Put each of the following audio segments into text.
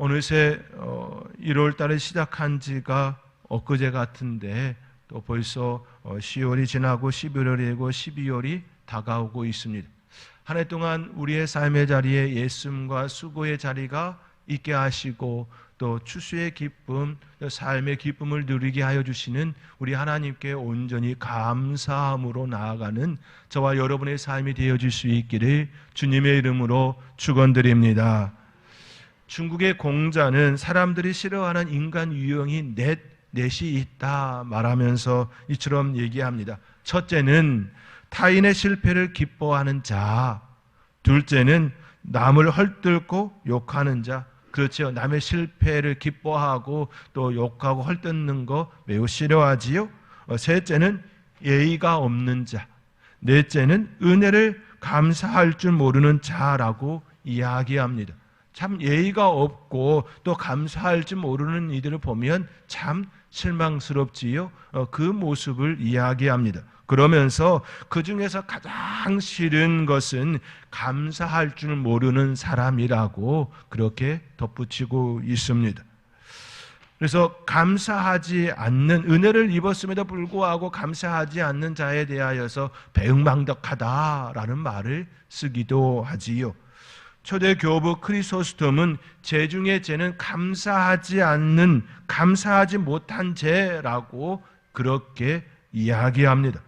어느새 1월 달에 시작한 지가 엊그제 같은데 또 벌써 10월이 지나고 11월이고 12월이 다가오고 있습니다. 한 해 동안 우리의 삶의 자리에 예수님과 수고의 자리가 있게 하시고 또 추수의 기쁨, 삶의 기쁨을 누리게 하여 주시는 우리 하나님께 온전히 감사함으로 나아가는 저와 여러분의 삶이 되어질 수 있기를 주님의 이름으로 축원드립니다. 중국의 공자는 사람들이 싫어하는 인간 유형이 넷이 있다 말하면서 이처럼 얘기합니다. 첫째는 타인의 실패를 기뻐하는 자, 둘째는 남을 헐뜯고 욕하는 자. 그렇죠. 남의 실패를 기뻐하고 또 욕하고 헐뜯는 거 매우 싫어하지요. 셋째는 예의가 없는 자, 넷째는 은혜를 감사할 줄 모르는 자라고 이야기합니다. 참 예의가 없고 또 감사할 줄 모르는 이들을 보면 참 실망스럽지요. 그 모습을 이야기합니다. 그러면서 그 중에서 가장 싫은 것은 감사할 줄 모르는 사람이라고 그렇게 덧붙이고 있습니다. 그래서 감사하지 않는, 은혜를 입었음에도 불구하고 감사하지 않는 자에 대하여서 배은망덕하다라는 말을 쓰기도 하지요. 초대 교부 크리소스톰은 죄 중에 죄는 감사하지 못한 죄라고 그렇게 이야기합니다.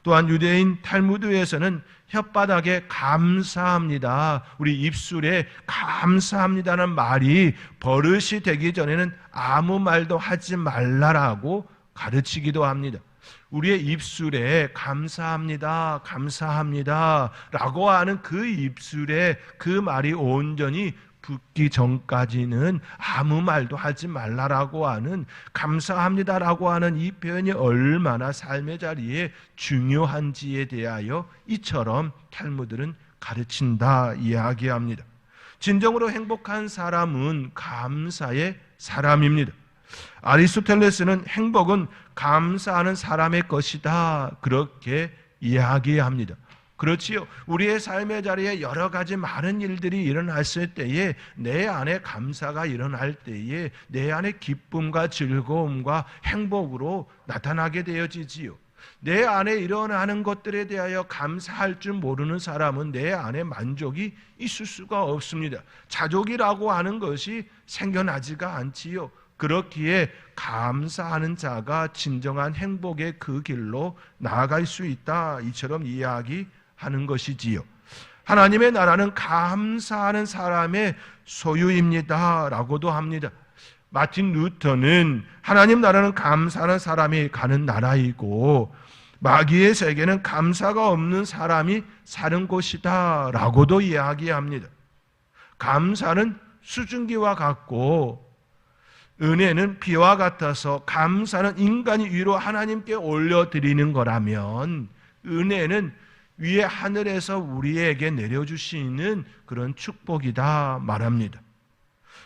또한 유대인 탈무드에서는 혓바닥에 감사합니다, 우리 입술에 감사합니다는 말이 버릇이 되기 전에는 아무 말도 하지 말라라고 가르치기도 합니다. 우리의 입술에 감사합니다, 감사합니다 라고 하는 그 입술에 그 말이 온전히 붙기 전까지는 아무 말도 하지 말라라고 하는, 감사합니다라고 하는 이 표현이 얼마나 삶의 자리에 중요한지에 대하여 이처럼 탈무드는 가르친다 이야기합니다. 진정으로 행복한 사람은 감사의 사람입니다. 아리스토텔레스는 행복은 감사하는 사람의 것이다 그렇게 이야기합니다. 그렇지요. 우리의 삶의 자리에 여러 가지 많은 일들이 일어났을 때에 내 안에 감사가 일어날 때에 내 안에 기쁨과 즐거움과 행복으로 나타나게 되어지지요. 내 안에 일어나는 것들에 대하여 감사할 줄 모르는 사람은 내 안에 만족이 있을 수가 없습니다. 자족이라고 하는 것이 생겨나지가 않지요. 그렇기에 감사하는 자가 진정한 행복의 그 길로 나아갈 수 있다 이처럼 이야기하는 것이지요. 하나님의 나라는 감사하는 사람의 소유입니다 라고도 합니다. 마틴 루터는 하나님 나라는 감사하는 사람이 가는 나라이고 마귀의 세계는 감사가 없는 사람이 사는 곳이다 라고도 이야기합니다. 감사는 수증기와 같고 은혜는 비와 같아서 감사는 인간이 위로 하나님께 올려드리는 거라면 은혜는 위에 하늘에서 우리에게 내려주시는 그런 축복이다 말합니다.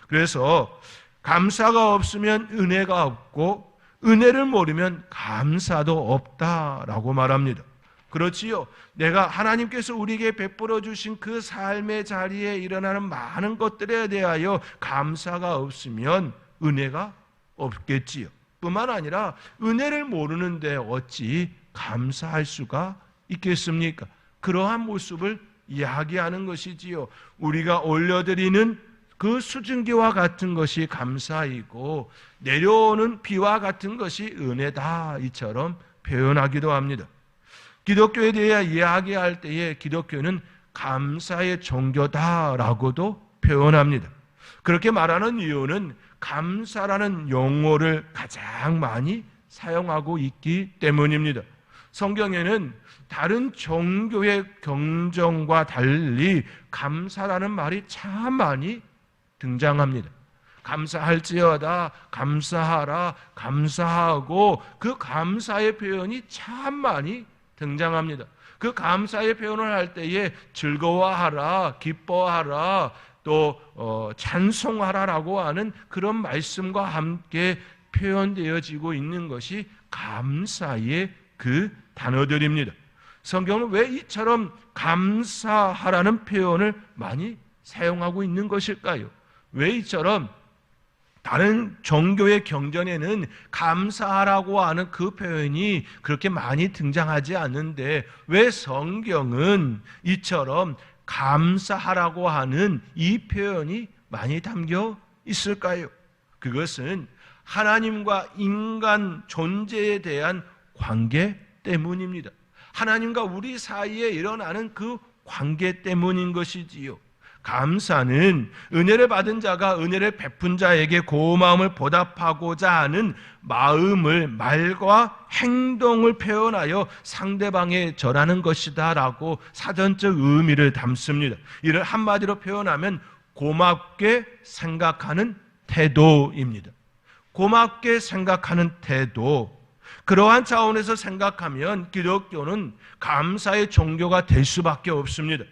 그래서 감사가 없으면 은혜가 없고 은혜를 모르면 감사도 없다라고 말합니다. 그렇지요. 내가 하나님께서 우리에게 베풀어 주신 그 삶의 자리에 일어나는 많은 것들에 대하여 감사가 없으면 은혜가 없겠지요. 뿐만 아니라 은혜를 모르는데 어찌 감사할 수가 있겠습니까? 그러한 모습을 이야기하는 것이지요. 우리가 올려드리는 그 수증기와 같은 것이 감사이고 내려오는 비와 같은 것이 은혜다 이처럼 표현하기도 합니다. 기독교에 대해 이야기할 때에 기독교는 감사의 종교다라고도 표현합니다. 그렇게 말하는 이유는 감사라는 용어를 가장 많이 사용하고 있기 때문입니다. 성경에는 다른 종교의 경전과 달리 감사라는 말이 참 많이 등장합니다. 감사할지어다, 감사하라, 감사하고 그 감사의 표현이 참 많이 등장합니다. 그 감사의 표현을 할 때에 즐거워하라, 기뻐하라, 또 찬송하라라고 하는 그런 말씀과 함께 표현되어지고 있는 것이 감사의 그 단어들입니다. 성경은 왜 이처럼 감사하라는 표현을 많이 사용하고 있는 것일까요? 왜 이처럼 다른 종교의 경전에는 감사하라고 하는 그 표현이 그렇게 많이 등장하지 않는데 왜 성경은 이처럼 감사하라고 하는 이 표현이 많이 담겨 있을까요? 그것은 하나님과 인간 존재에 대한 관계 때문입니다. 하나님과 우리 사이에 일어나는 그 관계 때문인 것이지요. 감사는 은혜를 받은 자가 은혜를 베푼 자에게 고마움을 보답하고자 하는 마음을 말과 행동을 표현하여 상대방에 절하는 것이다 라고 사전적 의미를 담습니다. 이를 한마디로 표현하면 고맙게 생각하는 태도입니다. 고맙게 생각하는 태도. 그러한 차원에서 생각하면 기독교는 감사의 종교가 될 수밖에 없습니다.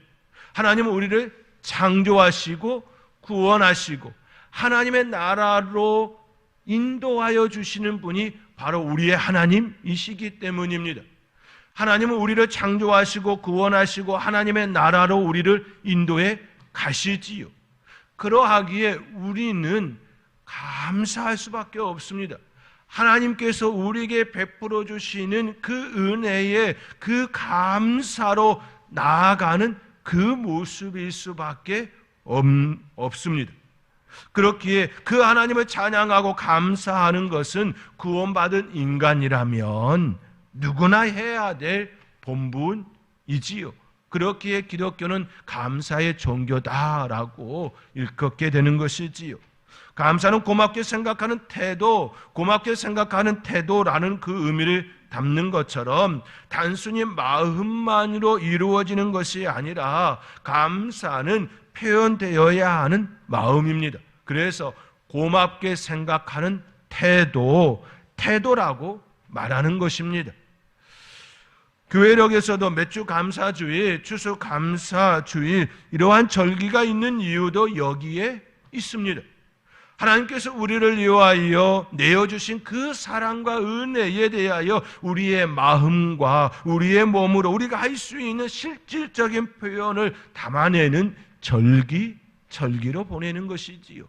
하나님은 우리를 창조하시고 구원하시고 하나님의 나라로 인도하여 주시는 분이 바로 우리의 하나님이시기 때문입니다. 하나님은 우리를 창조하시고 구원하시고 하나님의 나라로 우리를 인도해 가시지요. 그러하기에 우리는 감사할 수밖에 없습니다. 하나님께서 우리에게 베풀어 주시는 그 은혜에 그 감사로 나아가는 그 모습일 수밖에 없습니다. 그렇기에 그 하나님을 찬양하고 감사하는 것은 구원받은 인간이라면 누구나 해야 될 본분이지요. 그렇기에 기독교는 감사의 종교다라고 일컫게 되는 것이지요. 감사는 고맙게 생각하는 태도, 고맙게 생각하는 태도라는 그 의미를 담는 것처럼 단순히 마음만으로 이루어지는 것이 아니라 감사는 표현되어야 하는 마음입니다. 그래서 고맙게 생각하는 태도라고 말하는 것입니다. 교회력에서도 매주 감사주일, 추수 감사주일 이러한 절기가 있는 이유도 여기에 있습니다. 하나님께서 우리를 위하여 내어주신 그 사랑과 은혜에 대하여 우리의 마음과 우리의 몸으로 우리가 할 수 있는 실질적인 표현을 담아내는 절기로 보내는 것이지요.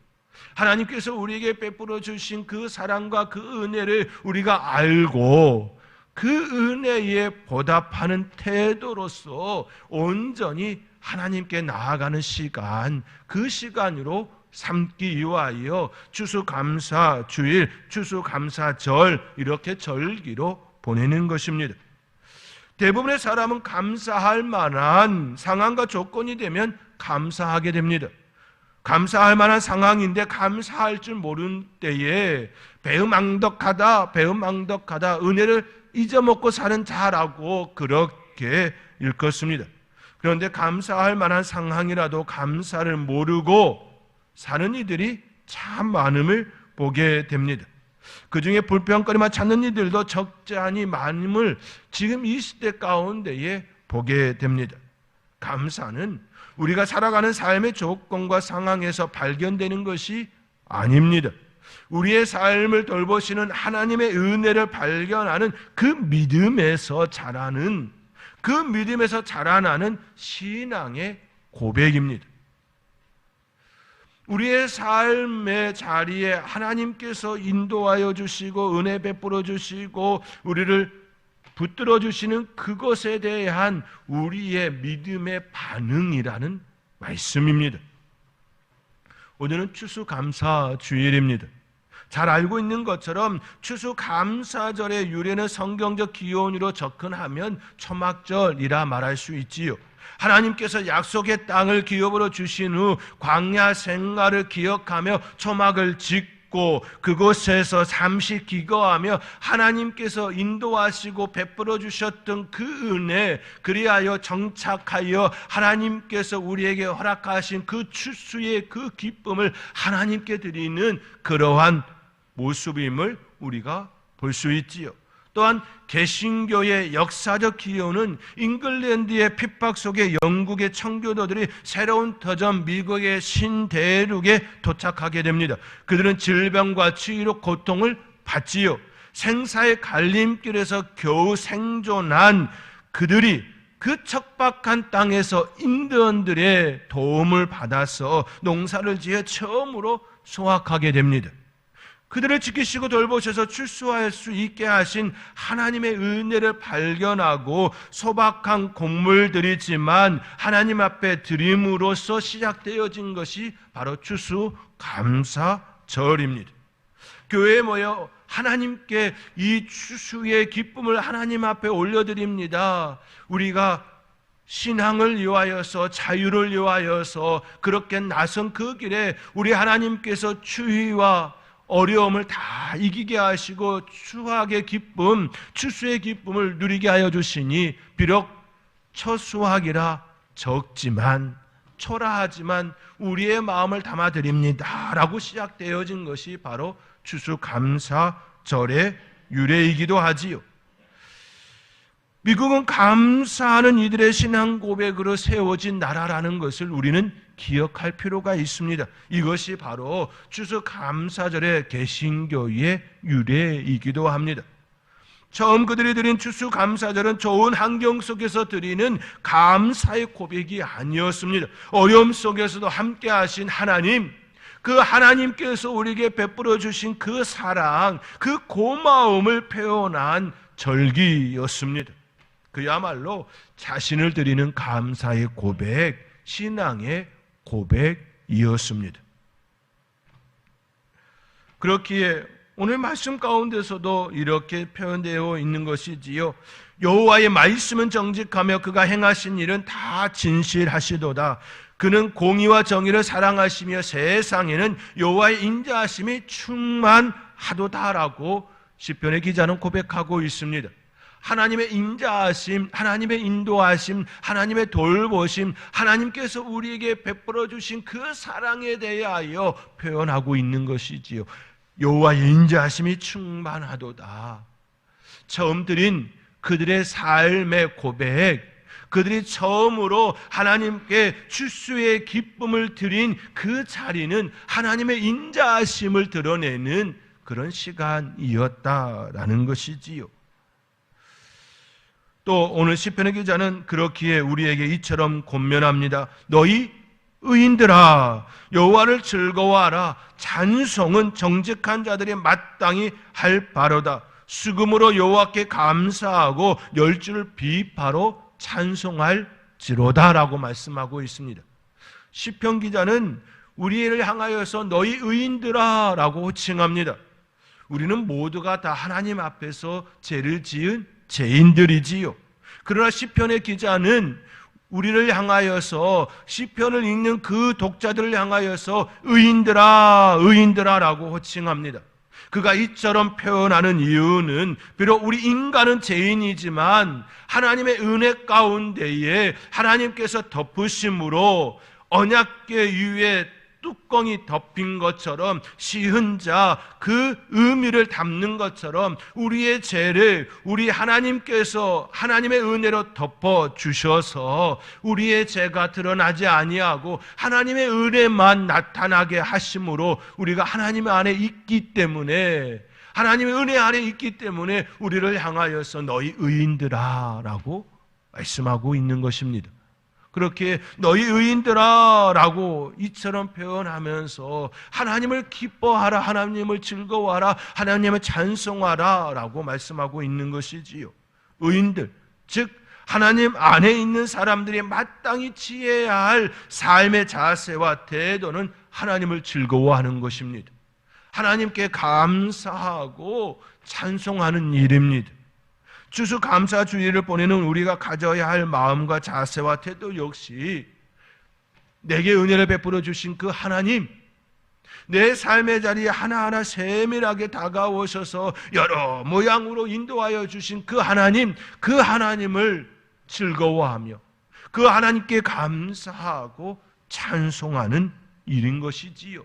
하나님께서 우리에게 베풀어 주신 그 사랑과 그 은혜를 우리가 알고 그 은혜에 보답하는 태도로서 온전히 하나님께 나아가는 시간, 그 시간으로 삼기 위하여 추수감사주일, 추수감사절 이렇게 절기로 보내는 것입니다. 대부분의 사람은 감사할 만한 상황과 조건이 되면 감사하게 됩니다. 감사할 만한 상황인데 감사할 줄 모르는 때에 배은망덕하다, 은혜를 잊어먹고 사는 자라고 그렇게 일컫습니다. 그런데 감사할 만한 상황이라도 감사를 모르고 사는 이들이 참 많음을 보게 됩니다. 그 중에 불평거리만 찾는 이들도 적지 않이 많음을 지금 이 시대 가운데에 보게 됩니다. 감사는 우리가 살아가는 삶의 조건과 상황에서 발견되는 것이 아닙니다. 우리의 삶을 돌보시는 하나님의 은혜를 발견하는 그 믿음에서 자라나는 신앙의 고백입니다. 우리의 삶의 자리에 하나님께서 인도하여 주시고 은혜 베풀어 주시고 우리를 붙들어 주시는 그것에 대한 우리의 믿음의 반응이라는 말씀입니다. 오늘은 추수감사주일입니다. 잘 알고 있는 것처럼 추수감사절의 유래는 성경적 기원으로 접근하면 초막절이라 말할 수 있지요. 하나님께서 약속의 땅을 기업으로 주신 후 광야 생활을 기억하며 초막을 짓고 그곳에서 잠시 기거하며 하나님께서 인도하시고 베풀어 주셨던 그 은혜, 그리하여 정착하여 하나님께서 우리에게 허락하신 그 추수의 그 기쁨을 하나님께 드리는 그러한 모습임을 우리가 볼 수 있지요. 또한 개신교의 역사적 기원은 잉글랜드의 핍박 속에 영국의 청교도들이 새로운 터전 미국의 신대륙에 도착하게 됩니다. 그들은 질병과 치유로 고통을 받지요. 생사의 갈림길에서 겨우 생존한 그들이 그 척박한 땅에서 인디언들의 도움을 받아서 농사를 지어 처음으로 수확하게 됩니다. 그들을 지키시고 돌보셔서 출소할 수 있게 하신 하나님의 은혜를 발견하고 소박한 곡물들이지만 하나님 앞에 드림으로써 시작되어진 것이 바로 추수감사절입니다. 교회에 모여 하나님께 이 추수의 기쁨을 하나님 앞에 올려드립니다. 우리가 신앙을 위하여서, 자유를 위하여서 그렇게 나선 그 길에 우리 하나님께서 추위와 어려움을 다 이기게 하시고 수확의 기쁨, 추수의 기쁨을 누리게 하여 주시니 비록 처수확이라 적지만 초라하지만 우리의 마음을 담아드립니다 라고 시작되어진 것이 바로 추수감사절의 유래이기도 하지요. 미국은 감사하는 이들의 신앙 고백으로 세워진 나라라는 것을 우리는 기억할 필요가 있습니다. 이것이 바로 추수감사절의 개신교의 유래이기도 합니다. 처음 그들이 드린 추수감사절은 좋은 환경 속에서 드리는 감사의 고백이 아니었습니다. 어려움 속에서도 함께 하신 하나님, 그 하나님께서 우리에게 베풀어 주신 그 사랑, 그 고마움을 표현한 절기였습니다. 그야말로 자신을 드리는 감사의 고백, 신앙의 고백이었습니다. 그렇기에 오늘 말씀 가운데서도 이렇게 표현되어 있는 것이지요. 여호와의 말씀은 정직하며 그가 행하신 일은 다 진실하시도다. 그는 공의와 정의를 사랑하시며 세상에는 여호와의 인자하심이 충만하도다라고 시편의 기자는 고백하고 있습니다. 하나님의 인자하심, 하나님의 인도하심, 하나님의 돌보심, 하나님께서 우리에게 베풀어 주신 그 사랑에 대하여 표현하고 있는 것이지요. 여호와의 인자하심이 충만하도다. 처음 드린 그들의 삶의 고백, 그들이 처음으로 하나님께 추수의 기쁨을 드린 그 자리는 하나님의 인자하심을 드러내는 그런 시간이었다라는 것이지요. 또 오늘 시편의 기자는 그렇기에 우리에게 이처럼 권면합니다. 너희 의인들아, 여호와를 즐거워하라. 찬송은 정직한 자들이 마땅히 할 바로다. 수금으로 여호와께 감사하고 열주를 비파로 찬송할지로다라고 말씀하고 있습니다. 시편 기자는 우리를 향하여서 너희 의인들아 라고 호칭합니다. 우리는 모두가 다 하나님 앞에서 죄를 지은 죄인들이지요. 그러나 시편의 기자는 우리를 향하여서, 시편을 읽는 그 독자들을 향하여서 의인들아, 의인들아 라고 호칭합니다. 그가 이처럼 표현하는 이유는 비록 우리 인간은 죄인이지만 하나님의 은혜 가운데에 하나님께서 덮으심으로 언약궤 위에 뚜껑이 덮인 것처럼 시은 자, 그 의미를 담는 것처럼 우리의 죄를 우리 하나님께서 하나님의 은혜로 덮어주셔서 우리의 죄가 드러나지 아니하고 하나님의 은혜만 나타나게 하심으로 우리가 하나님 안에 있기 때문에, 하나님의 은혜 안에 있기 때문에 우리를 향하여서 너희 의인들아 라고 말씀하고 있는 것입니다. 그렇게 너희 의인들아 라고 이처럼 표현하면서 하나님을 기뻐하라, 하나님을 즐거워하라, 하나님을 찬송하라 라고 말씀하고 있는 것이지요. 의인들, 즉 하나님 안에 있는 사람들이 마땅히 취해야 할 삶의 자세와 태도는 하나님을 즐거워하는 것입니다. 하나님께 감사하고 찬송하는 일입니다. 추수감사주의를 보내는 우리가 가져야 할 마음과 자세와 태도 역시 내게 은혜를 베풀어 주신 그 하나님, 내 삶의 자리에 하나하나 세밀하게 다가오셔서 여러 모양으로 인도하여 주신 그 하나님, 그 하나님을 즐거워하며 그 하나님께 감사하고 찬송하는 일인 것이지요.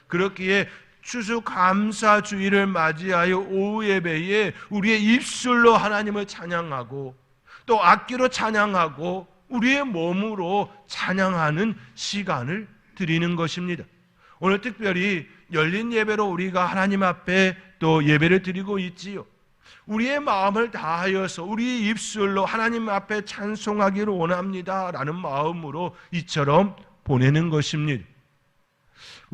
그렇기에 추수감사주의를 맞이하여 오후 예배에 우리의 입술로 하나님을 찬양하고 또 악기로 찬양하고 우리의 몸으로 찬양하는 시간을 드리는 것입니다. 오늘 특별히 열린 예배로 우리가 하나님 앞에 또 예배를 드리고 있지요. 우리의 마음을 다하여서 우리의 입술로 하나님 앞에 찬송하기를 원합니다 라는 마음으로 이처럼 보내는 것입니다.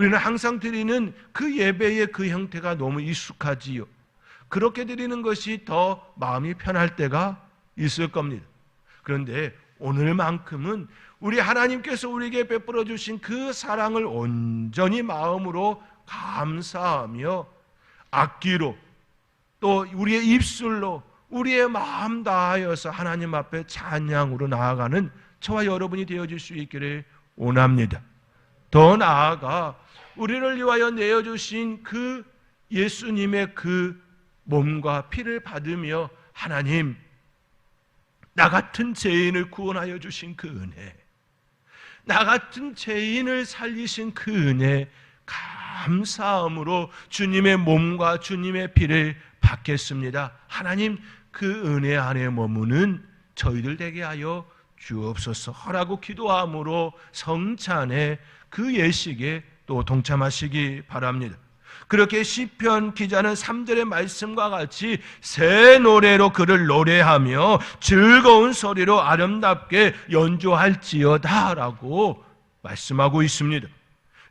우리는 항상 드리는 그 예배의 그 형태가 너무 익숙하지요. 그렇게 드리는 것이 더 마음이 편할 때가 있을 겁니다. 그런데 오늘만큼은 우리 하나님께서 우리에게 베풀어 주신 그 사랑을 온전히 마음으로 감사하며 악기로 또 우리의 입술로 우리의 마음 다하여서 하나님 앞에 찬양으로 나아가는 저와 여러분이 되어질 수 있기를 원합니다. 더 나아가 우리를 위하여 내어주신 그 예수님의 그 몸과 피를 받으며 하나님, 나 같은 죄인을 구원하여 주신 그 은혜, 나 같은 죄인을 살리신 그 은혜, 감사함으로 주님의 몸과 주님의 피를 받겠습니다. 하나님, 그 은혜 안에 머무는 저희들 되게 하여 주옵소서라고 기도함으로 성찬의 그 예식에 또 동참하시기 바랍니다. 그렇게 시편 기자는 3절의 말씀과 같이 새 노래로 그를 노래하며 즐거운 소리로 아름답게 연주할지어다 라고 말씀하고 있습니다.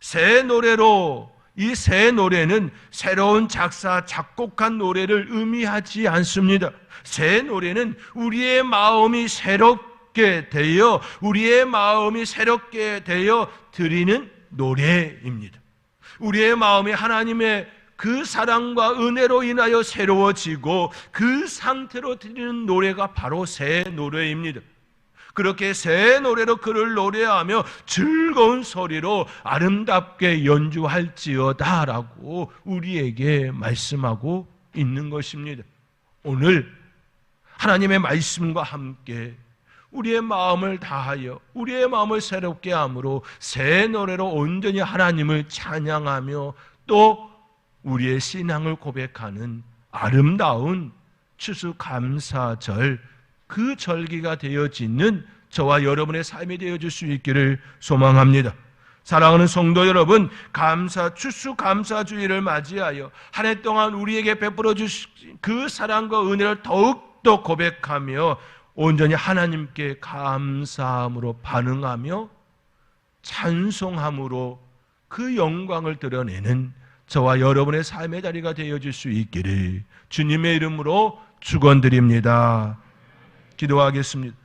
새 노래로, 이 새 노래는 새로운 작사 작곡한 노래를 의미하지 않습니다. 새 노래는 우리의 마음이 새롭게 되어 드리는 노래입니다. 우리의 마음이 하나님의 그 사랑과 은혜로 인하여 새로워지고 그 상태로 드리는 노래가 바로 새 노래입니다. 그렇게 새 노래로 그를 노래하며 즐거운 소리로 아름답게 연주할지어다 라고 우리에게 말씀하고 있는 것입니다. 오늘 하나님의 말씀과 함께 우리의 마음을 다하여 우리의 마음을 새롭게 함으로 새 노래로 온전히 하나님을 찬양하며 또 우리의 신앙을 고백하는 아름다운 추수감사절, 그 절기가 되어지는 저와 여러분의 삶이 되어질 수 있기를 소망합니다. 사랑하는 성도 여러분, 추수감사주의를 맞이하여 한 해 동안 우리에게 베풀어 주신 그 사랑과 은혜를 더욱더 고백하며 온전히 하나님께 감사함으로 반응하며 찬송함으로 그 영광을 드러내는 저와 여러분의 삶의 자리가 되어질 수 있기를 주님의 이름으로 축원드립니다. 기도하겠습니다.